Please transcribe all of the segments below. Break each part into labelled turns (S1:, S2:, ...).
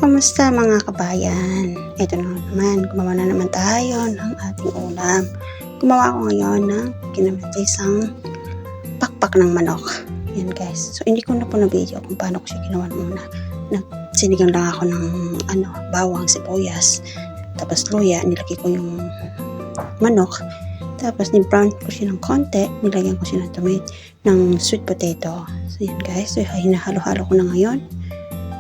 S1: Kamusta mga kabayan? Ito na naman, gumawa na naman tayo ng ating ulam. Gumawa ko ngayon ng kinamatisang pakpak ng manok. Yan guys. So hindi ko na po na video kung paano ko siya ginawa muna. Sinigang lang ako ng bawang, sibuyas, tapos luya, nilagay ko yung manok. Tapos ni-brown ko siya ng konti, nilagyan ko siya ng sweet potato. So yan guys, so hinahalo-halo ko na ngayon.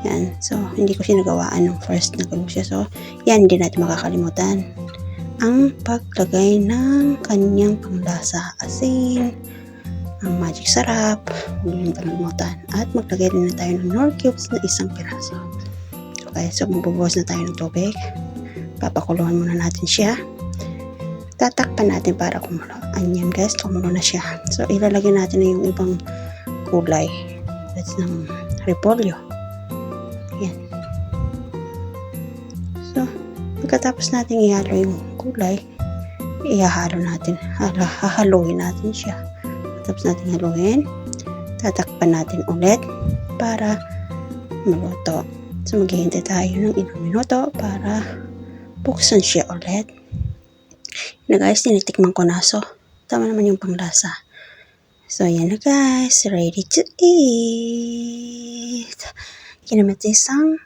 S1: Yan, so hindi ko siya nagawaan nung first na gawin siya. So yan, hindi natin makakalimutan ang paglagay ng kanyang panglasa, asin, ang magic sarap, huwag niyong kalimutan. At maglagay din na tayo ng Knorr cubes na isang piraso. Okay, so magbubuhos na tayo ng tubig. Papakuluan muna natin siya. Tatakpan natin para kumulo. Anyan guys, kumulo na siya. So ilalagay natin na yung ibang kulay. That's ng repolyo. Yan. So, pagkatapos natin ihalo yung gulay, hahaluin natin siya. Tapos natin haluin, tatakpan natin ulit para maluto. So, maghihintay tayo ng ilang minuto para buksan siya ulit. Na guys, tinitikman ko na. So, tama naman yung panglasa. So, yan na guys. Ready to eat. Kinamatisang